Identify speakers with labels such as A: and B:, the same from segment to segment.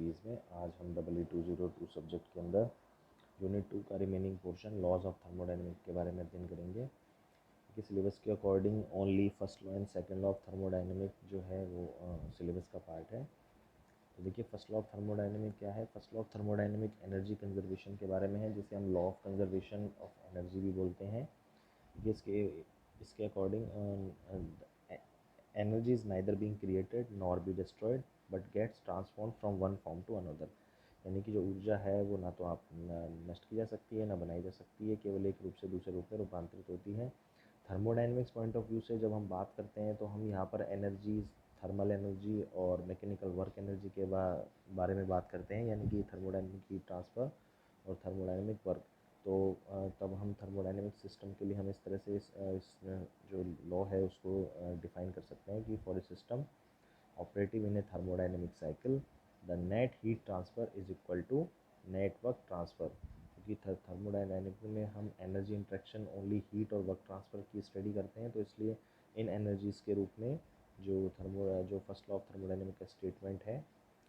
A: Series में आज हम EE 202 सब्जेक्ट के अंदर यूनिट 2 का remaining portion laws of thermodynamics के बारे में अध्ययन करेंगे। कि सिलेबस के according only first law and second law of thermodynamics जो है वो सिलेबस का पार्ट है। तो देखिए फर्स्ट लॉ ऑफ थर्मोडायनेमिक क्या है। First law of thermodynamic energy conservation के बारे में है, जिसे हम law of conservation of energy भी बोलते हैं। इसके according energy is neither being created nor be destroyed but gets transformed from one form to another। यानी कि जो ऊर्जा है वो ना तो आप नष्ट की जा सकती है ना बनाई जा सकती है, केवल एक रूप से दूसरे रूप में रूपांतरित होती है। थर्मोडाइनमिक्स पॉइंट ऑफ व्यू से जब हम बात करते हैं तो हम यहाँ पर एनर्जीज, थर्मल एनर्जी और मैकेनिकल वर्क एनर्जी के बारे में बात करते हैं, यानी कि थर्मोडाइनमिक हीट ट्रांसफ़र और थर्मोडाइनमिक वर्क। तो तब हम थर्मोडाइनमिक सिस्टम के लिए हम इस तरह से इस जो लॉ है उसको डिफाइन कर सकते हैं कि for a system operative in a thermodynamic cycle the net heat transfer is equal to net work transfer. क्योंकि थर्मोडाइनमिक में हम एनर्जी इंट्रैक्शन ओनली हीट और वर्क ट्रांसफ़र की स्टडी करते हैं, तो इसलिए इन एनर्जीज़ के रूप में जो फर्स्ट लॉ ऑफ थर्मोडाइनमिक का स्टेटमेंट है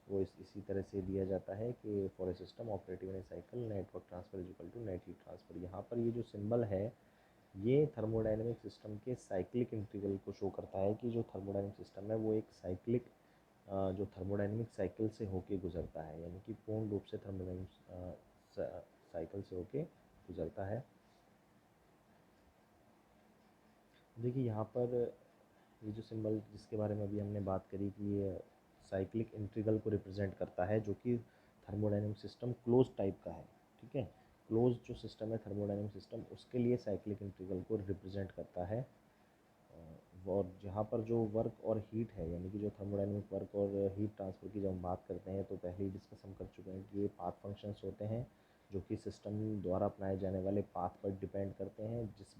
A: वो इसी तरह से दिया जाता है कि for a system operative in a cycle network transfer is equal to net heat transfer. यहाँ पर ये जो सिंबल है ये थर्मोडाइनमिक सिस्टम के साइक्लिक इंटीग्रल को शो करता है कि जो थर्मोडाइनमिक सिस्टम है वो एक साइक्लिक जो थर्मोडाइनमिक साइकिल से होके गुजरता है, यानी कि पूर्ण रूप से थर्मोडाइनमिक साइकिल से होके गुजरता है। देखिए यहाँ पर ये जो सिंबल जिसके बारे में अभी हमने बात करी कि ये साइक्लिक इंटीग्रल को रिप्रेजेंट करता है, जो कि थर्मोडाइनमिक सिस्टम क्लोज टाइप का है। ठीक है, क्लोज जो सिस्टम है थर्मोडाइनमिक सिस्टम उसके लिए साइक्लिक इंटीग्रल को रिप्रेजेंट करता है। और जहाँ पर जो वर्क और हीट है, यानी कि जो थर्मोडाइनमिक वर्क और हीट ट्रांसफ़र की जब हम बात करते हैं तो पहले ही डिस्कस हम कर चुके हैं कि ये पाथ फंक्शंस होते हैं जो कि सिस्टम द्वारा अपनाए जाने वाले पाथ पर डिपेंड करते हैं। जिस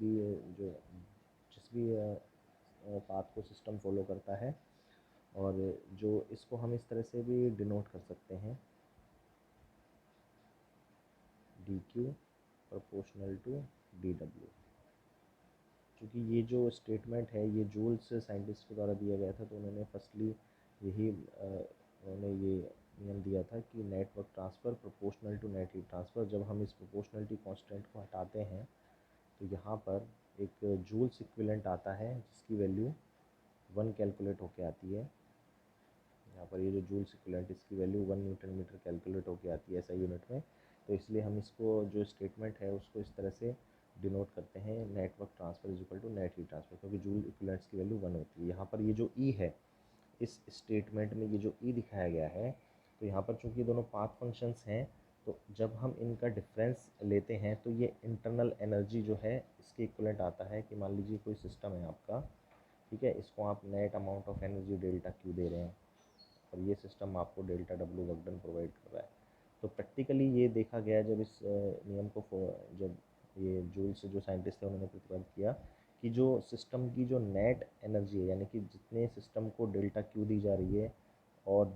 A: भी पाथ को सिस्टम फॉलो करता है, और जो इसको हम इस तरह से भी डिनोट कर सकते हैं D Q proportional to D W. क्योंकि ये जो स्टेटमेंट है ये जूल्स साइंटिस्ट के द्वारा दिया गया था, तो उन्होंने फर्स्टली उन्होंने ये नियम दिया था कि network transfer proportional to net heat transfer. जब हम इस प्रोपोर्शनलिटी कांस्टेंट को हटाते हैं तो यहाँ पर एक जूल्स इक्विवेलेंट आता है जिसकी वैल्यू 1 कैलकुलेट होके आती है। यहाँ पर ये जो जूल्स इक्विवेलेंट इसकी वैल्यू 1 न्यूटन मीटर कैलकुलेट होके आती है ऐसा यूनिट में। तो इसलिए हम इसको जो स्टेटमेंट है उसको इस तरह से डिनोट करते हैं network transfer is equal to net heat transfer, क्योंकि जूल इक्विवेलेंट्स की वैल्यू 1 होती है। यहाँ पर ये जो ई है इस स्टेटमेंट में, ये जो ई दिखाया गया है, तो यहाँ पर चूँकि दोनों पाथ फंक्शंस हैं तो जब हम इनका डिफरेंस लेते हैं तो ये इंटरनल एनर्जी जो है इसके इक्वलेंट आता है। कि मान लीजिए कोई सिस्टम है आपका, ठीक है, इसको आप net amount of energy delta Q दे रहे हैं और ये सिस्टम आपको delta W work done provide कर रहा है। तो प्रैक्टिकली ये देखा गया जब इस नियम को जब ये जूल्स जो साइंटिस्ट थे उन्होंने प्रतिपादित किया कि जो सिस्टम की जो नेट एनर्जी है, यानी कि जितने सिस्टम को डेल्टा क्यू दी जा रही है और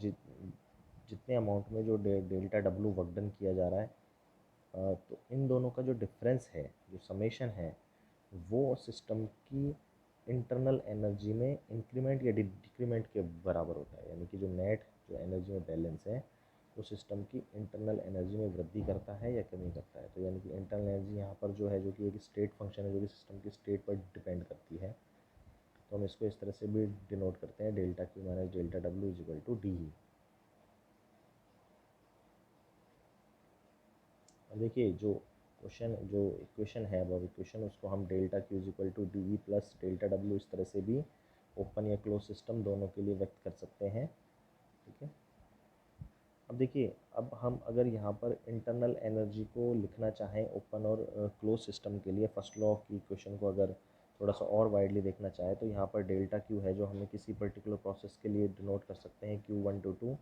A: जितने अमाउंट में जो डेल्टा डब्ल्यू वर्क डन किया जा रहा है, तो इन दोनों का जो डिफरेंस है, जो समेशन है, वो सिस्टम की इंटरनल एनर्जी में इंक्रीमेंट या डिक्रीमेंट के बराबर होता है। यानी कि जो नेट जो एनर्जी में बैलेंस है वो सिस्टम की इंटरनल एनर्जी में वृद्धि करता है या कमी करता है। तो यानी कि इंटरनल एनर्जी यहाँ पर जो है, जो कि एक स्टेट फंक्शन है जो कि सिस्टम की स्टेट पर डिपेंड करती है, तो हम इसको इस तरह से भी डिनोट करते हैं delta Q minus delta W is equal to D E. अब देखिए जो इक्वेशन है अब इक्वेशन उसको हम delta Q is equal to D E plus delta W इस तरह से भी ओपन या क्लोज सिस्टम दोनों के लिए व्यक्त कर सकते हैं। ठीक है, अब देखिए अब हम अगर यहाँ पर इंटरनल एनर्जी को लिखना चाहें ओपन और क्लोज सिस्टम के लिए, फर्स्ट लॉ की इक्वेशन को अगर थोड़ा सा और वाइडली देखना चाहे तो यहाँ पर डेल्टा क्यू है जो हमें किसी पर्टिकुलर प्रोसेस के लिए डिनोट कर सकते हैं Q1 to 2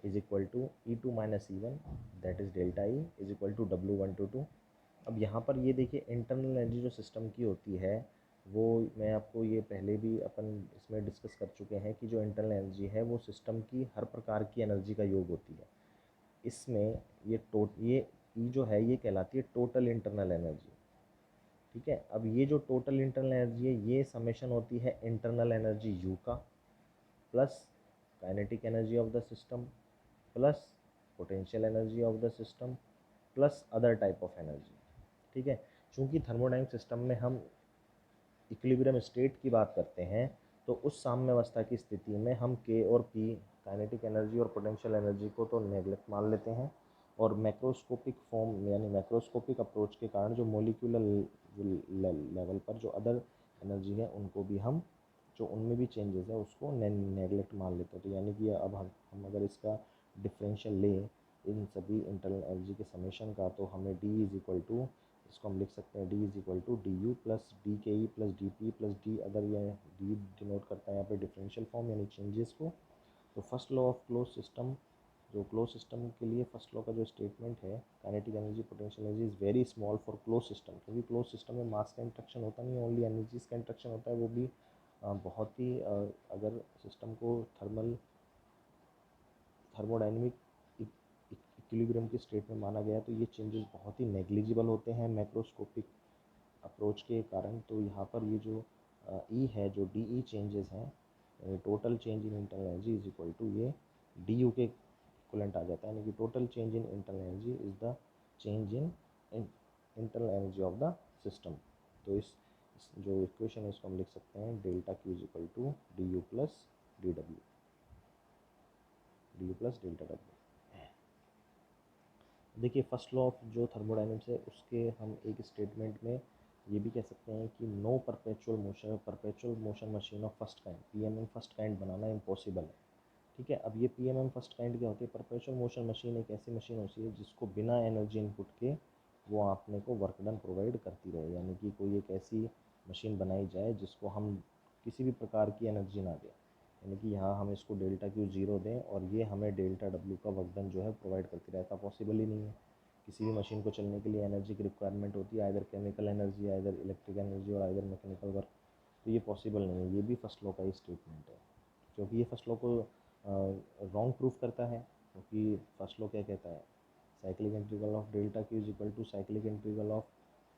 A: is equal to E2 minus E1 that is delta E is equal to W1 to 2। अब यहाँ पर ये देखिए इंटरनल एनर्जी जो सिस्टम की होती है वो मैं आपको ये पहले भी अपन इसमें डिस्कस कर चुके हैं कि जो इंटरनल एनर्जी है वो सिस्टम की हर प्रकार की एनर्जी का योग होती है। इसमें ये ई जो है ये कहलाती है टोटल इंटरनल एनर्जी। ठीक है, अब ये जो टोटल इंटरनल एनर्जी है ये समेशन होती है इंटरनल एनर्जी यू का plus kinetic energy of the system plus potential energy of the system plus other type of energy. ठीक है, चूँकि थर्मोडाइनमिक सिस्टम में हम इक्विलिब्रियम स्टेट की बात करते हैं, तो उस साम्यावस्था की स्थिति में हम के और पी काइनेटिक एनर्जी और पोटेंशियल एनर्जी को तो नेगलेक्ट मान लेते हैं, और मैक्रोस्कोपिक फॉर्म यानी मैक्रोस्कोपिक अप्रोच के कारण जो मोलिकुलर लेवल पर जो अदर एनर्जी है उनको भी हम, जो उनमें भी चेंजेस है उसको नेगलेक्ट मान लेते हैं। तो यानी कि अब हम अगर इसका डिफरेंशियल लें इन सभी इंटरनल एनर्जी के समेशन का, तो हमें D इज इक्वल टू, इसको हम लिख सकते हैं D is equal to D U plus D K E plus D P plus D other, या डी डिनोट करता है यहाँ पे डिफरेंशियल फॉर्म यानी चेंजेस को। तो first law of close system, जो क्लोज सिस्टम के लिए फर्स्ट लॉ का जो स्टेटमेंट है, kinetic energy potential energy is very small for close system, क्योंकि क्लोज सिस्टम में मास का इंट्रक्शन होता नहीं है, ओनली एनर्जीज का इंट्रक्शन होता है, वो भी बहुत ही अगर सिस्टम को थर्मोडाइनमिक इक्विलिब्रियम की स्टेट में माना गया तो ये चेंजेस बहुत ही नेग्लिजिबल होते हैं मैक्रोस्कोपिक अप्रोच के कारण। तो यहाँ पर ये जो ई है, जो डी ई चेंजेस हैं, यानी total change in internal energy is equal to ये डी यू के इक्वलेंट आ जाता है, यानी कि total change in internal energy is the change in internal energy of the system. तो इस जो इक्वेशन है इसको हम लिख सकते हैं delta Q is equal to D U plus D W, D U plus delta W. देखिए फर्स्ट लॉ ऑफ जो थर्मोडाइनमिक्स है उसके हम एक स्टेटमेंट में ये भी कह सकते हैं कि no perpetual motion machine of first kind, PMM first kind बनाना इम्पॉसिबल है। ठीक है, अब ये पीएमएम फर्स्ट काइंड क्या होती है? परपेचुअल मोशन मशीन एक ऐसी मशीन होती है जिसको बिना एनर्जी इनपुट के वो आपने को वर्क डन प्रोवाइड करती रहे, यानी कि कोई एक ऐसी मशीन बनाई जाए जिसको हम किसी भी प्रकार की एनर्जी ना दें, यानी कि यहाँ हम इसको डेल्टा क्यू ज़ीरो दें और ये हमें डेल्टा डब्ल्यू का वर्क डन जो है प्रोवाइड करती रहे। ऐसा पॉसिबल ही नहीं है। किसी भी मशीन को चलने के लिए एनर्जी की रिक्वायरमेंट होती है, either chemical energy, either electric energy और आइदर मैकेनिकल वर्क। तो ये पॉसिबल नहीं है। ये भी फर्स्ट लॉ का ही स्टेटमेंट है, क्योंकि ये फर्स्ट लॉ को रॉन्ग प्रूफ करता है, क्योंकि फर्स्ट लॉ क्या कहता है? Cyclic integral of delta Q is equal to cyclic integral of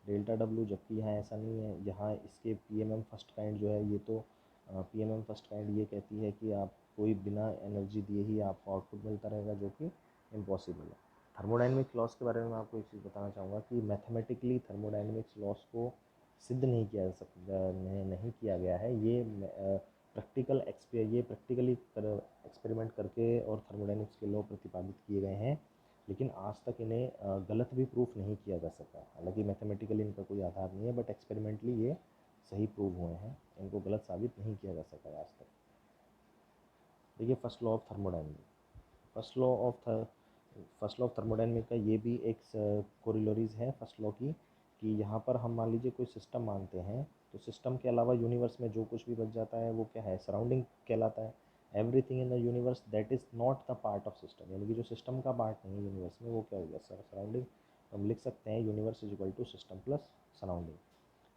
A: delta W, जबकि यहाँ ऐसा नहीं है। यहाँ इसके पीएमएम फर्स्ट काइंड जो है, ये तो पीएमएम फर्स्ट काइंड ये कहती है कि आप कोई बिना एनर्जी दिए ही आपको आउटपुट मिलता रहेगा, जो कि इम्पॉसिबल है। थर्मोडाइनमिक लॉस के बारे में मैं आपको एक चीज़ बताना चाहूँगा कि मैथमेटिकली थर्मोडाइनमिक्स लॉस को सिद्ध नहीं किया जा सकता, नहीं किया गया है। ये प्रैक्टिकली एक्सपेरिमेंट करके और थर्मोडाइनमिक्स के लॉ प्रतिपादित किए गए हैं, लेकिन आज तक इन्हें गलत भी प्रूफ नहीं किया जा सका। हालांकि मैथमेटिकली इनका कोई आधार नहीं है, बट एक्सपेरिमेंटली ये सही प्रूव हुए हैं, इनको गलत साबित नहीं किया जा सका आज तक। देखिए first law of thermodynamic, first law of thermodynamic का ये भी एक कोरिलोरीज है फर्स्ट लॉ की, कि यहाँ पर हम मान लीजिए कोई सिस्टम मानते हैं, तो सिस्टम के अलावा यूनिवर्स में जो कुछ भी बच जाता है वो क्या है? सराउंडिंग कहलाता है। Everything in the universe that is not the part of system, यानी कि जो सिस्टम का पार्ट नहीं है यूनिवर्स में, वो क्या हो गया? सराउंडिंग। हम लिख सकते हैं universe is equal to system plus surrounding.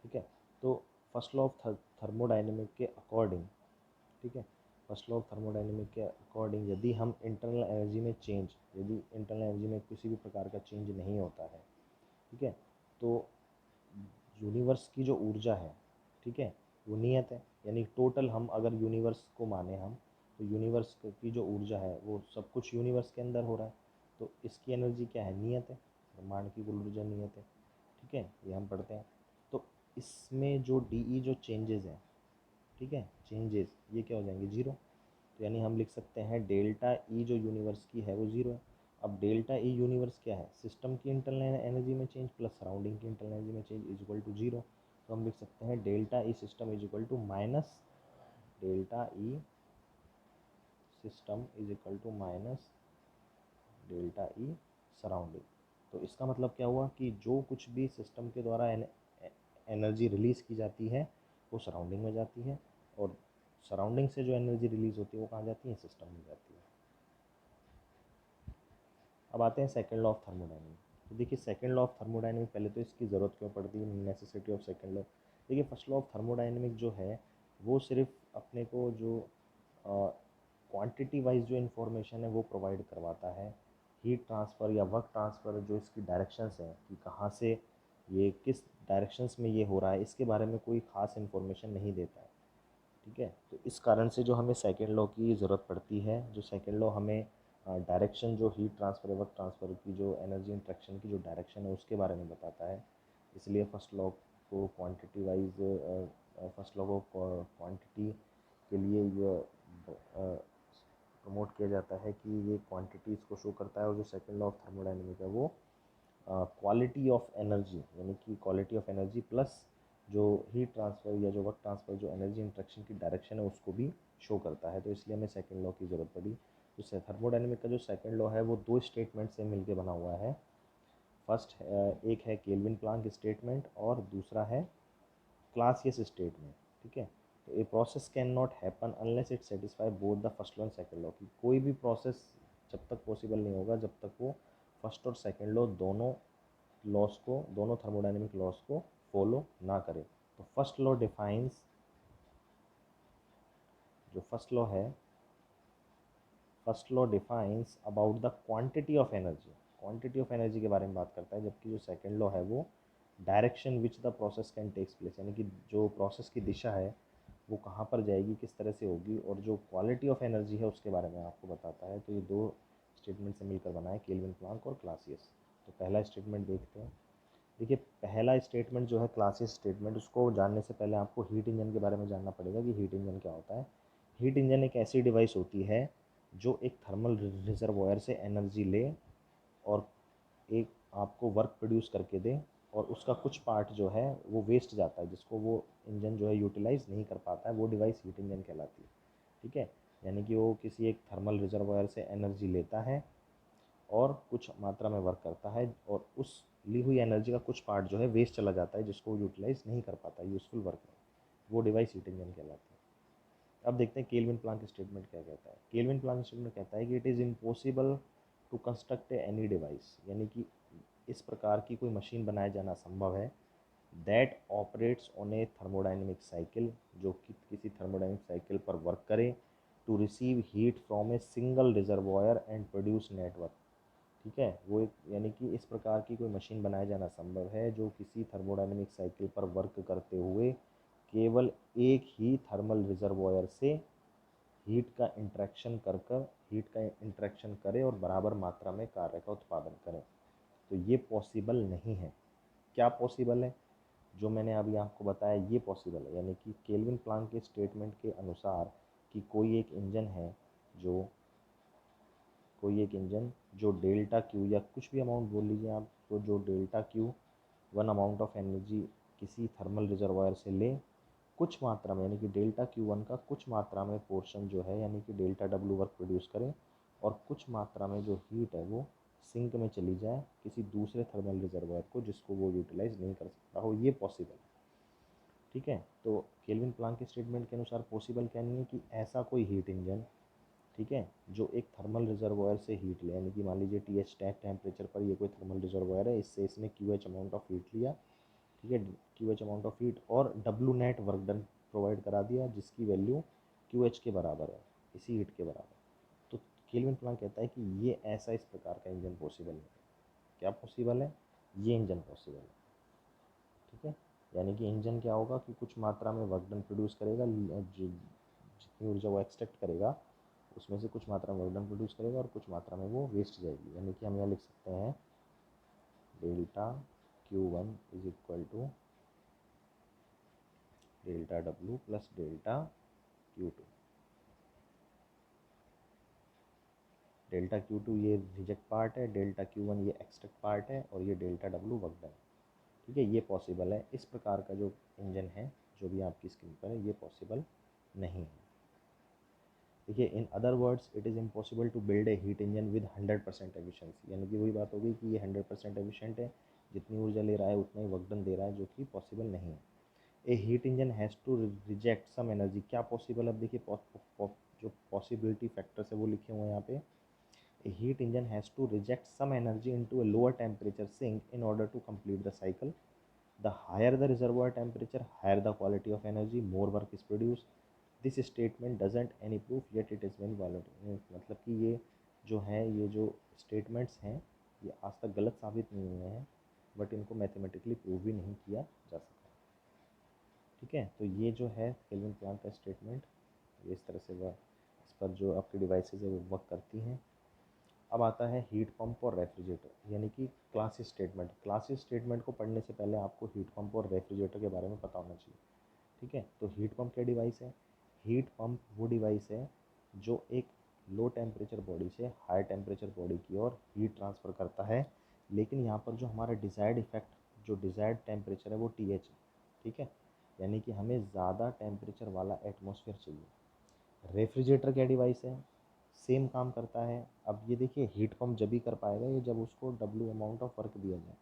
A: ठीक है, तो फर्स्ट लॉ ऑफ थर्मोडाइनमिक के अकॉर्डिंग, ठीक है, फर्स्ट लॉ ऑफ थर्मोडाइनमिक के अकॉर्डिंग यदि इंटरनल एनर्जी में किसी भी प्रकार का चेंज नहीं होता है, ठीक है, तो यूनिवर्स की जो ऊर्जा है, ठीक है, वो नियत है। यानी टोटल हम अगर यूनिवर्स को माने हम, तो यूनिवर्स की जो ऊर्जा है वो सब कुछ यूनिवर्स के अंदर हो रहा है, तो इसकी एनर्जी क्या है? नियत है। ब्रह्मांड की कुल ऊर्जा नियत है। ठीक है, ये हम पढ़ते हैं। तो इसमें जो डी जो चेंजेस हैं, ठीक है, चेंजेस ये क्या हो जाएंगे? ज़ीरो। तो यानी हम लिख सकते हैं डेल्टा ई जो यूनिवर्स की है वो ज़ीरो है। अब डेल्टा ई यूनिवर्स क्या है? सिस्टम की इंटरनल एनर्जी में चेंज प्लस सराउंडिंग की इंटरनल एनर्जी में change is equal to zero. तो हम लिख सकते हैं delta E system is equal to minus delta E system is equal to minus delta E surrounding. तो इसका मतलब क्या हुआ कि जो कुछ भी सिस्टम के द्वारा एनर्जी रिलीज़ की जाती है वो सराउंडिंग में जाती है, और सराउंडिंग से जो एनर्जी रिलीज़ होती है वो कहाँ जाती है? सिस्टम में जाती है। अब आते हैं सेकंड लॉ ऑफ थर्मोडाइनमिक। तो देखिए सेकंड लॉ ऑफ थर्मोडाइनमिक, पहले तो इसकी ज़रूरत क्यों पड़ती है? Necessity of second law. देखिए फर्स्ट लॉ ऑफ थर्मोडाइनमिक जो है वो सिर्फ अपने को जो क्वांटिटी वाइज जो इन्फॉर्मेशन है वो प्रोवाइड करवाता है। हीट ट्रांसफ़र या वर्क ट्रांसफ़र जो इसकी डायरेक्शंस हैं कि कहाँ से ये किस डायरेक्शंस में ये हो रहा है, इसके बारे में कोई ख़ास इन्फॉर्मेशन नहीं देता है। ठीक है, तो इस कारण से जो हमें सेकेंड लॉ की ज़रूरत पड़ती है, जो सेकेंड लॉ हमें डायरेक्शन जो हीट ट्रांसफ़र वर्क ट्रांसफ़र की जो एनर्जी इंट्रैक्शन की जो डायरेक्शन है उसके बारे में बताता है। इसलिए फर्स्ट लॉ को क्वांटिटी वाइज फर्स्ट लॉ को क्वांटिटी के लिए ये प्रमोट किया जाता है कि ये क्वांटिटीज़ को शो करता है, और जो सेकंड लॉ ऑफ थर्मोडायनेमिक है वो क्वालिटी ऑफ एनर्जी, यानी कि क्वालिटी ऑफ एनर्जी प्लस जो हीट ट्रांसफ़र या जो वर्क ट्रांसफ़र जो एनर्जी इंट्रैक्शन की डायरेक्शन है उसको भी शो करता है। तो इसलिए हमें सेकंड लॉ की ज़रूरत पड़ी। तो थर्मोडायनेमिक का जो सेकंड लॉ है वो दो स्टेटमेंट से मिलकर बना हुआ है। फर्स्ट एक है केल्विन प्लांक स्टेटमेंट और दूसरा है क्लासियस स्टेटमेंट। ठीक है, तो a process can not happen unless it satisfy both the first law and second law. की कोई भी प्रोसेस जब तक पॉसिबल नहीं होगा जब तक वो फर्स्ट और सेकंड लॉ दोनों लॉस को, दोनों थर्मोडायनेमिक लॉस को फॉलो ना करे। तो फर्स्ट लॉ डिफाइंस, जो फर्स्ट लॉ है, first law defines about the quantity of energy, quantity of energy के बारे में बात करता है, जबकि जो सेकंड लॉ है वो direction which the process can takes place, यानी कि जो प्रोसेस की दिशा है वो कहाँ पर जाएगी, किस तरह से होगी, और जो क्वालिटी ऑफ एनर्जी है उसके बारे में आपको बताता है। तो ये दो स्टेटमेंट से मिलकर बना है, केल्विन प्लांक और क्लासियस। तो पहला स्टेटमेंट देखते हैं। देखिए, पहला स्टेटमेंट जो है क्लासियस स्टेटमेंट, उसको जानने से पहले आपको हीट इंजन के बारे में जानना पड़ेगा कि हीट इंजन क्या होता है। हीट इंजन एक ऐसी डिवाइस होती है जो एक थर्मल रिजर्वॉयर से एनर्जी ले और एक आपको वर्क प्रोड्यूस करके दे, और उसका कुछ पार्ट जो है वो वेस्ट जाता है, जिसको वो इंजन जो है यूटिलाइज़ नहीं कर पाता है, वो डिवाइस हीट इंजन कहलाती है। ठीक है, यानी कि वो किसी एक थर्मल रिजर्वॉयर से एनर्जी लेता है और कुछ मात्रा में वर्क करता है, और उस ली हुई एनर्जी का कुछ पार्ट जो है वेस्ट चला जाता है, जिसको यूटिलाइज़ नहीं कर पाता यूज़फुल वर्क में, वो डिवाइस हीट इंजन कहलाती है। अब देखते हैं केल्विन प्लांक स्टेटमेंट क्या कहता है। केल्विन प्लांक स्टेटमेंट कहता है कि it is impossible to construct any device, यानी कि इस प्रकार की कोई मशीन बनाया जाना संभव है, that operates on a thermodynamic cycle, जो कि किसी थर्मोडाइनमिक साइकिल पर वर्क करे, to receive heat from a single reservoir and produce network. ठीक है, वो एक, यानी कि इस प्रकार की कोई मशीन बनाया जाना संभव है जो किसी थर्मोडायनेमिक साइकिल पर वर्क करते हुए केवल एक ही थर्मल रिजर्वॉयर से हीट का इंट्रैक्शन करे और बराबर मात्रा में कार्य का उत्पादन करे। तो ये पॉसिबल नहीं है। क्या पॉसिबल है? जो मैंने अभी आपको बताया ये पॉसिबल है, यानी कि केल्विन प्लांक के स्टेटमेंट के अनुसार कि कोई एक इंजन है जो जो डेल्टा क्यू या कुछ भी अमाउंट बोल लीजिए आप, तो जो delta Q one amount of energy किसी थर्मल रिजर्वायर से ले, कुछ मात्रा में, यानी कि डेल्टा क्यू वन का कुछ मात्रा में पोर्शन जो है, यानी कि डेल्टा डब्ल्यू वर्क प्रोड्यूस करें, और कुछ मात्रा में जो हीट है वो सिंक में चली जाए किसी दूसरे थर्मल रिजर्वायर को, जिसको वो यूटिलाइज़ नहीं कर सकता हो, ये पॉसिबल है। ठीक है, तो केल्विन प्लांक के स्टेटमेंट के अनुसार पॉसिबल क्या नहीं है कि ऐसा कोई हीट इंजन, ठीक है, जो एक थर्मल रिजर्वायर से हीट ले, यानी कि मान लीजिए टी एच टेम्परेचर पर ये कोई थर्मल रिजर्वायर है, इससे इसने Q H amount of heat लिया। ठीक है, Q H amount of heat और W net work done provide करा दिया, जिसकी वैल्यू क्यू एच के बराबर है, इसी हीट के बराबर। तो केल्विन प्लांक कहता है कि ये ऐसा इस प्रकार का इंजन पॉसिबल नहीं है। क्या पॉसिबल है? ये इंजन पॉसिबल है। ठीक है, यानी कि इंजन क्या होगा कि कुछ मात्रा में वर्क डन प्रोड्यूस करेगा, जितनी ऊर्जा वो एक्सट्रैक्ट करेगा उसमें से कुछ मात्रा में वर्क डन प्रोड्यूस करेगा और कुछ मात्रा में वो वेस्ट जाएगी। यानी कि हम यहाँ लिख सकते हैं delta Q one is equal to delta W plus delta Q two. Delta Q two ये रिजेक्ट पार्ट है, डेल्टा क्यू वन ये एक्सट्रैक्ट पार्ट है, और ये डेल्टा डब्लू वर्क डन। ठीक है, ये पॉसिबल है। इस प्रकार का जो इंजन है जो भी आपकी स्क्रीन पर है, ये पॉसिबल नहीं है। देखिए, in other words it is impossible to build a heat engine with 100% efficiency, यानी कि वही बात हो गई कि ये 100% एफिशिएंट है, जितनी ऊर्जा ले रहा है उतना ही वर्क डन दे रहा है, जो कि पॉसिबल नहीं है। A heat engine has to reject some energy. क्या पॉसिबल? अब देखिए, जो पॉसिबिलिटी फैक्टर्स है वो लिखे हुए हैं यहाँ पे। A heat engine has to reject some energy into a lower temperature sink in order to complete the cycle. The higher the reservoir temperature, higher the quality of energy, more work is produced. This statement doesn't any proof yet it is very valid. मतलब कि ये जो है, ये जो statements हैं, ये आज तक गलत साबित नहीं हुए हैं, बट इनको मैथमेटिकली प्रूव भी नहीं किया जा सका। ठीक है, तो ये जो है केल्विन प्लांक का स्टेटमेंट, ये इस तरह से वह इस पर जो आपकी डिवाइसेज है वो वर्क करती हैं। अब आता है हीट पंप और रेफ्रिजरेटर, यानी कि क्लास स्टेटमेंट। क्लास स्टेटमेंट को पढ़ने से पहले आपको हीट पंप और रेफ्रिजरेटर के बारे में पता होना चाहिए। ठीक है, तो हीट पंप क्या डिवाइस है? हीट पंप वो डिवाइस है जो एक लो टेम्परेचर बॉडी से हाई टेम्परेचर बॉडी की ओर हीट ट्रांसफ़र करता है। लेकिन यहाँ पर जो हमारा डिज़ायर्ड इफेक्ट, जो डिज़ायर्ड टेम्परेचर है वो TH है। ठीक है, यानी कि हमें ज़्यादा टेम्परेचर वाला एटमॉस्फेयर चाहिए। रेफ्रिजरेटर क्या डिवाइस है? सेम काम करता है। अब ये देखिए, हीट पंप जब भी कर पाएगा ये जब उसको W अमाउंट ऑफ वर्क दिया जाए।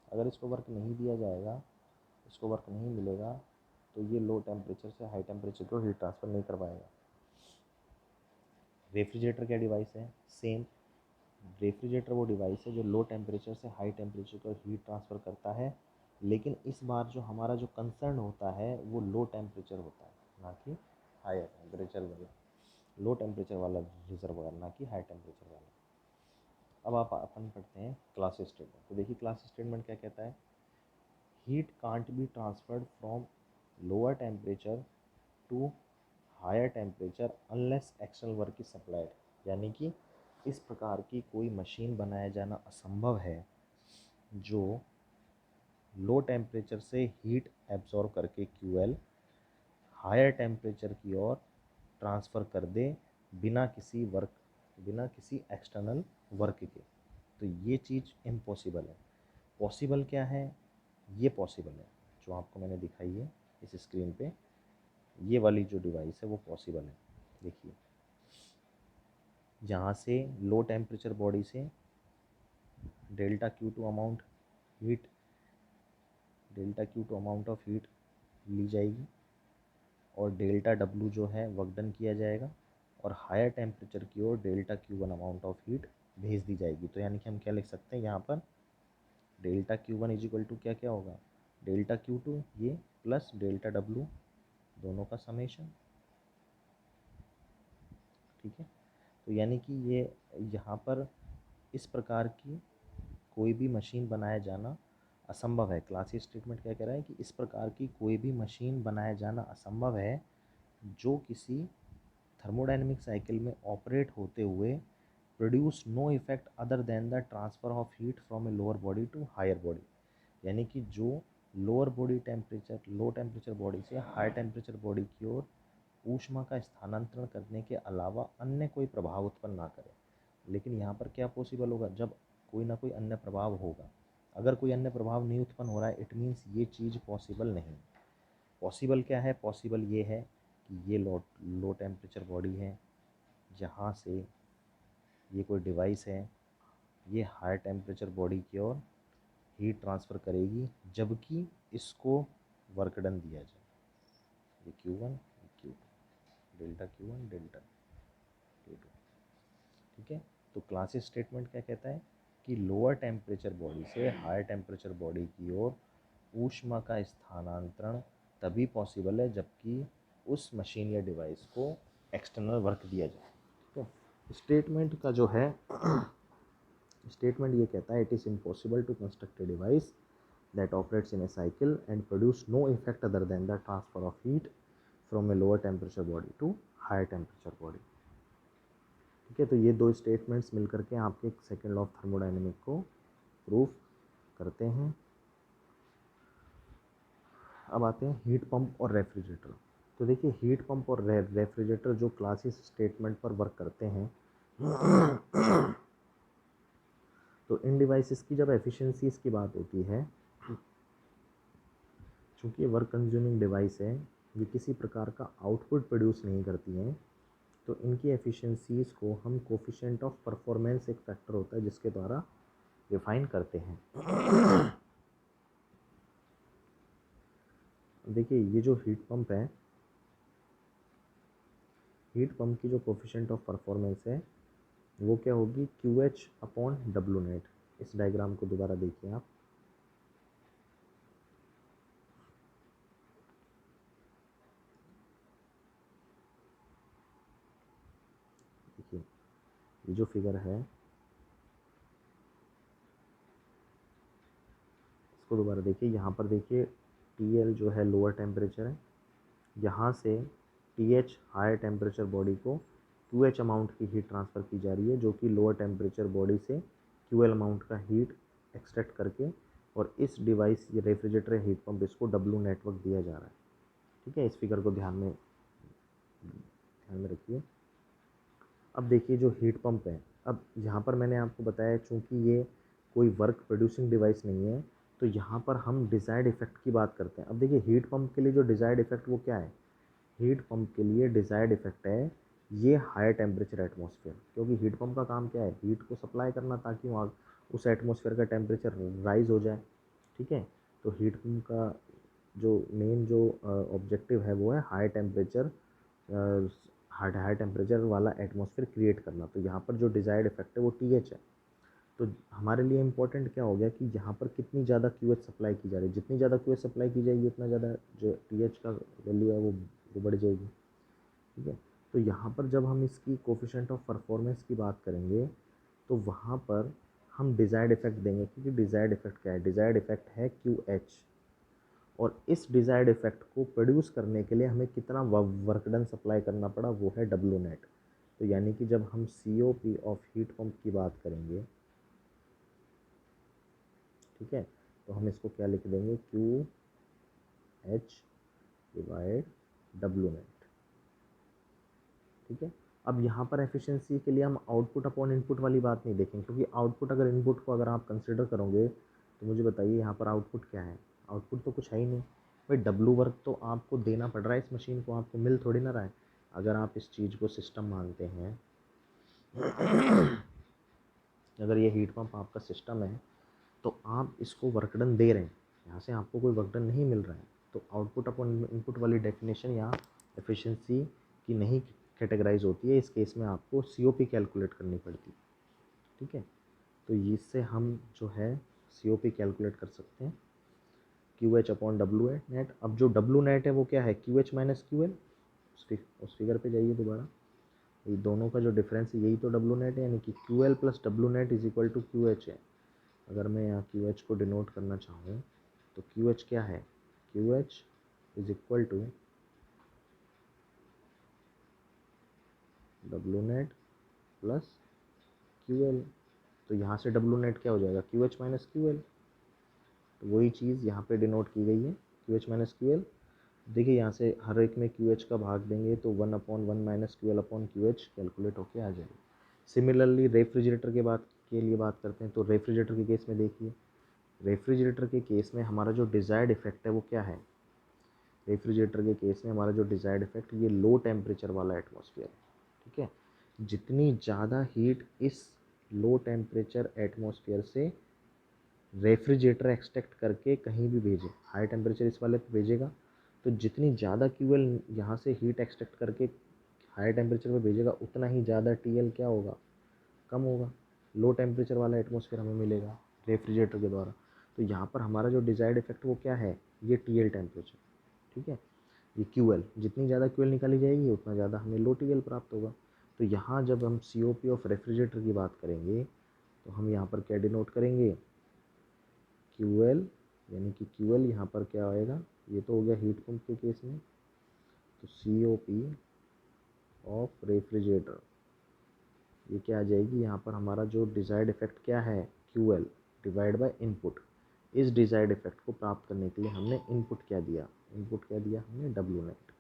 A: अगर इसको वर्क नहीं दिया जाएगा, इसको वर्क नहीं मिलेगा, तो ये लो टेम्परेचर से हाई टेम्परेचर को हीट ट्रांसफ़र नहीं कर पाएगा। रेफ्रिजरेटर क्या डिवाइस है? सेम। रेफ्रिजरेटर वो डिवाइस है जो लो टेम्परेचर से हाई टेम्परेचर को हीट ट्रांसफ़र करता है, लेकिन इस बार जो हमारा जो कंसर्न होता है वो लो टेम्परेचर होता है, ना कि हाई टेम्परेचर वाला। लो टेम्परेचर वाला रिजर्वायर, ना कि हाई टेम्परेचर वाला। अब आप अपन पढ़ते हैं क्लास स्टेटमेंट। तो देखिए क्लास स्टेटमेंट क्या कहता है? Heat can't be transferred from lower temperature to higher temperature unless external work is supplied. यानी कि इस प्रकार की कोई मशीन बनाया जाना असंभव है जो लो टेम्परेचर से हीट एब्जॉर्ब करके QL हायर टेम्परेचर की ओर ट्रांसफ़र कर दे बिना किसी एक्सटर्नल वर्क के। तो ये चीज़ इम्पॉसिबल है। पॉसिबल क्या है? ये पॉसिबल है जो आपको मैंने दिखाई है इस स्क्रीन पे, ये वाली जो डिवाइस है वो पॉसिबल है। देखिए, जहाँ से लो टेम्परेचर बॉडी से ΔQ2 amount heat ΔQ2 amount of heat ली जाएगी और ΔW जो है वर्क डन किया जाएगा, और हायर टेम्परेचर की ओर ΔQ1 अमाउंट ऑफ हीट भेज दी जाएगी। तो यानी कि हम क्या लिख सकते हैं यहाँ पर? ΔQ1 इज इक्वल टू क्या क्या होगा? ΔQ2 ये प्लस ΔW, दोनों का समेशन। ठीक है, तो यानी कि ये यहाँ पर इस प्रकार की कोई भी मशीन बनाया जाना असंभव है। क्लासी स्टेटमेंट क्या कह रहा है कि इस प्रकार की कोई भी मशीन बनाया जाना असंभव है जो किसी थर्मोडायनेमिक साइकिल में ऑपरेट होते हुए produce no effect other than the transfer of heat from a lower body to higher body. यानी कि जो लो टेम्परेचर बॉडी से हाई टेम्परेचर बॉडी की ओर ऊष्मा का स्थानांतरण करने के अलावा अन्य कोई प्रभाव उत्पन्न ना करे। लेकिन यहाँ पर क्या पॉसिबल होगा? जब कोई ना कोई अन्य प्रभाव होगा। अगर कोई अन्य प्रभाव नहीं उत्पन्न हो रहा है, इट मीन्स ये चीज़ पॉसिबल नहीं। पॉसिबल क्या है? पॉसिबल ये है कि ये लो टेम्परेचर बॉडी है, जहाँ से ये कोई डिवाइस है, ये हाई टेम्परेचर बॉडी की ओर हीट ट्रांसफ़र करेगी, जबकि इसको वर्क डन दिया जाए। ये Q1, ये Q2, ΔQ1 ΔQ2। ठीक है, तो क्लासिक स्टेटमेंट क्या कहता है कि लोअर टेम्परेचर बॉडी से हायर टेम्परेचर बॉडी की ओर ऊष्मा का स्थानांतरण तभी पॉसिबल है जबकि उस मशीन या डिवाइस को एक्सटर्नल वर्क दिया जाए। ठीक है, स्टेटमेंट का जो है स्टेटमेंट ये कहता है, it is impossible to construct a device that operates in a cycle and produce no effect other than the transfer of heat from a lower temperature body to higher temperature body। ठीक है, तो ये दो statements मिल करके आपके second law of thermodynamic को proof करते हैं। अब आते हैं हीट पंप और रेफ्रिजरेटर। तो देखिए, हीट पंप और रेफ्रिजरेटर जो क्लासिक स्टेटमेंट पर वर्क करते हैं, तो इन डिवाइसेस की जब एफिशिएंसीज़ की बात होती है, चूँकि ये वर्क कंज्यूमिंग डिवाइस है, ये किसी प्रकार का आउटपुट प्रोड्यूस नहीं करती हैं, तो इनकी एफिशिएंसीज़ को हम कोफिशिएंट ऑफ परफॉर्मेंस, एक फैक्टर होता है जिसके द्वारा डिफाइन करते हैं। देखिए, ये जो हीट पंप है, हीट पंप की जो कोफिशिएंट ऑफ परफॉर्मेंस है वो क्या होगी? QH upon W net. इस डायग्राम को दोबारा देखिए आप। देखिए, ये जो फिगर है इसको दोबारा देखिए। यहाँ पर देखिए, TL जो है लोअर टेम्परेचर है, यहाँ से TH हायर टेम्परेचर बॉडी को क्यू एच अमाउंट की हीट ट्रांसफ़र की जा रही है, जो कि लोअर टेम्परेचर बॉडी से क्यू एल अमाउंट का हीट एक्सट्रैक्ट करके, और इस डिवाइस ये रेफ्रिजरेटर हीट पंप इसको डब्ल्यू नेटवर्क दिया जा रहा है। ठीक है, इस फिगर को ध्यान में रखिए। अब देखिए जो हीट पंप है, अब यहाँ पर मैंने आपको बताया चूँकि ये कोई वर्क प्रोड्यूसिंग डिवाइस नहीं है, तो यहाँ पर हम डिज़ायर्ड इफेक्ट की बात करते हैं। अब देखिए हीट पंप के लिए जो डिज़ायर्ड इफेक्ट वो क्या है, हीट पंप के लिए डिज़ायर्ड इफेक्ट है ये हायर टेम्परेचर एटमॉस्फेयर, क्योंकि हीट पंप का काम क्या है, हीट को सप्लाई करना ताकि वहाँ उस एटमॉस्फेयर का टेम्परेचर राइज हो जाए। ठीक है, तो हीट पंप का जो मेन जो ऑब्जेक्टिव है वो है हाई टेम्परेचर, हाई टेम्परेचर वाला एटमॉस्फेयर क्रिएट करना। तो यहाँ पर जो डिज़ायर्ड इफेक्ट है वो टी एच है। तो हमारे लिए इम्पोर्टेंट क्या हो गया कि यहाँ पर कितनी ज़्यादा क्यू एच सप्लाई की जा रही है, जितनी ज़्यादा क्यू एच सप्लाई की जाएगी उतना ज़्यादा जो टी एच का वैल्यू है वो बढ़ जाएगी। ठीक है, तो यहाँ पर जब हम इसकी कोफिशिएंट ऑफ परफॉर्मेंस की बात करेंगे तो वहाँ पर हम डिज़ायर्ड इफेक्ट देंगे, क्योंकि डिज़ायर्ड इफेक्ट क्या है, डिज़ायर्ड इफेक्ट है क्यू एच, और इस डिज़ायर्ड इफेक्ट को प्रोड्यूस करने के लिए हमें कितना वर्क डन सप्लाई करना पड़ा वो है डब्ल्यू नेट। तो यानी कि जब हम C O P of heat pump की बात करेंगे, ठीक है, तो हम इसको क्या लिख देंगे, Q H divide W net. ठीक है, अब यहाँ पर एफिशिएंसी के लिए हम आउटपुट अपॉन इनपुट वाली बात नहीं देखेंगे, क्योंकि आउटपुट अगर इनपुट को अगर आप कंसिडर करोगे तो मुझे बताइए यहाँ पर आउटपुट क्या है, आउटपुट तो कुछ है ही नहीं भाई। डब्लू वर्क तो आपको देना पड़ रहा है इस मशीन को, आपको मिल थोड़ी ना रहा है। अगर आप इस चीज़ को सिस्टम मानते हैं अगर ये हीट पंप आपका सिस्टम है तो आप इसको वर्क डन दे रहे हैं, यहाँ से आपको कोई वर्क डन नहीं मिल रहा है, तो आउटपुट अपॉन इनपुट वाली डेफिनेशन यहाँ एफिशिएंसी की नहीं कैटेगराइज होती है। इस केस में आपको सीओपी कैलकुलेट करनी पड़ती है। ठीक है, तो इससे हम जो है सीओपी कैलकुलेट कर सकते हैं, Q H upon W net. अब जो डब्ल्यू नेट है वो क्या है, Q H minus Q L. उस फिगर पे जाइए दोबारा, ये दोनों का जो डिफरेंस है यही तो डब्ल्यू नेट है, यानी कि Q L plus W net is equal to Q H है। अगर मैं यहाँ क्यू एच को डिनोट करना चाहूँ तो क्यू एच क्या है, Q H is equal to W net plus Q L. तो यहाँ से डब्ल्यू नेट क्या हो जाएगा, Q H minus Q L. तो वही चीज़ यहाँ पे डिनोट की गई है, Q H minus Q L. देखिए यहाँ से हर एक में क्यू एच का भाग देंगे तो 1/1 minus Q L upon Q H calculate होके आ जाएगा। सिमिलरली रेफ्रिजरेटर के लिए बात करते हैं, तो रेफ्रिजरेटर के केस में देखिए, रेफ्रिजरेटर के केस में हमारा जो डिज़ायर्ड इफेक्ट है वो क्या है, रेफ्रिजरेटर के केस में हमारा जो डिज़ायर्ड इफेक्ट ये लो टेम्परेचर वाला एटमॉस्फेयर है। ठीक है, जितनी ज़्यादा हीट इस लो टेम्परेचर एटमॉस्फेयर से रेफ्रिजरेटर एक्सट्रैक्ट करके कहीं भी भेजे, हाई टेम्परेचर इस वाले पे भेजेगा, तो जितनी ज़्यादा क्यूएल यहाँ से हीट एक्सट्रैक्ट करके हाई टेम्परेचर पे भेजेगा उतना ही ज़्यादा टीएल क्या होगा, कम होगा। लो टेम्परेचर वाला एटमॉस्फेयर हमें मिलेगा रेफ्रिजरेटर के द्वारा। तो यहाँ पर हमारा जो डिज़ायर्ड इफेक्ट वो क्या है, ये टीएल टेम्परेचर। ठीक है, ये क्यूएल, जितनी ज़्यादा क्यूएल निकाली जाएगी उतना ज़्यादा हमें लो टीएल प्राप्त होगा। तो यहाँ जब हम सीओपी ऑफ रेफ्रिजरेटर की बात करेंगे तो हम यहाँ पर क्या डिनोट करेंगे, क्यू एल, यानी कि क्यू एल यहाँ पर क्या आएगा, ये तो हो गया हीट पंप के केस में, तो सी ओ पी ऑफ रेफ्रिजरेटर ये क्या आ जाएगी, यहाँ पर हमारा जो डिज़ायर्ड इफेक्ट क्या है, Q L divide by input. इस डिज़ायर्ड इफेक्ट को प्राप्त करने के लिए हमने इनपुट क्या दिया, इनपुट क्या दिया हमने डब्ल्यू नेट,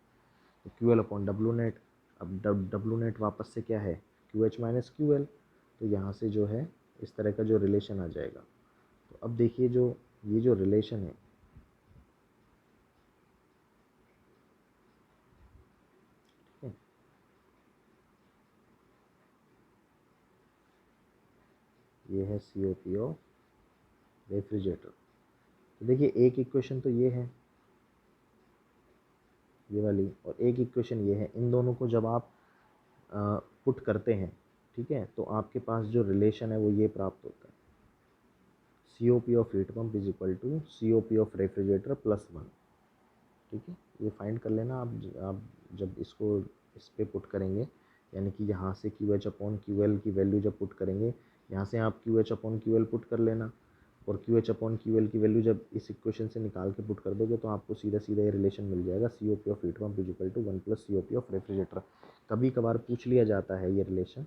A: तो Q L upon W net. अब डब्ल्यू नेट वापस से क्या है, Q H minus Q L. तो यहाँ से जो है इस तरह का जो रिलेशन आ जाएगा। तो अब देखिए जो ये जो रिलेशन है, ठीक है, ये है C O P of refrigerator. तो देखिए एक इक्वेशन तो ये है, ये वाली, और एक इक्वेशन ये है। इन दोनों को जब आप पुट करते हैं, ठीक है, तो आपके पास जो रिलेशन है वो ये प्राप्त होता है, C O P of heat pump is equal to C O P of refrigerator plus 1। ठीक है, ये फाइंड कर लेना आप जब इसको इस पे पुट करेंगे, यानी कि यहाँ से Q H upon Q L की वैल्यू जब पुट करेंगे, यहाँ से आप Q H upon Q L put कर लेना, और Q H upon Q L की वैल्यू जब इस इक्वेशन से निकाल के पुट कर दोगे तो आपको सीधा सीधा ये रिलेशन मिल जाएगा, C O P of heat pump is equal to 1 + COP of refrigerator. कभी कभार पूछ लिया जाता है ये रिलेशन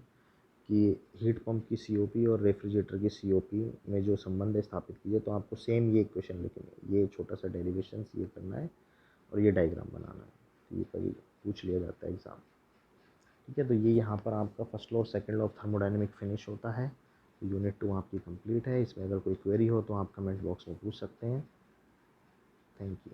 A: कि हीट पंप की COP और रेफ्रिजरेटर की COP में जो संबंध है स्थापित कीजिए, तो आपको सेम ये इक्वेशन लिखनी है, ये छोटा सा डेरिवेशन ये करना है और ये डायग्राम बनाना है। तो ये कभी पूछ लिया जाता है एग्ज़ाम। ठीक है, तो ये यहाँ पर आपका फर्स्ट लॉ और second law of thermodynamic finish होता है। तो यूनिट 2 आपकी कंप्लीट है। इसमें अगर कोई क्वेरी हो तो आप कमेंट बॉक्स में पूछ सकते हैं। Thank you.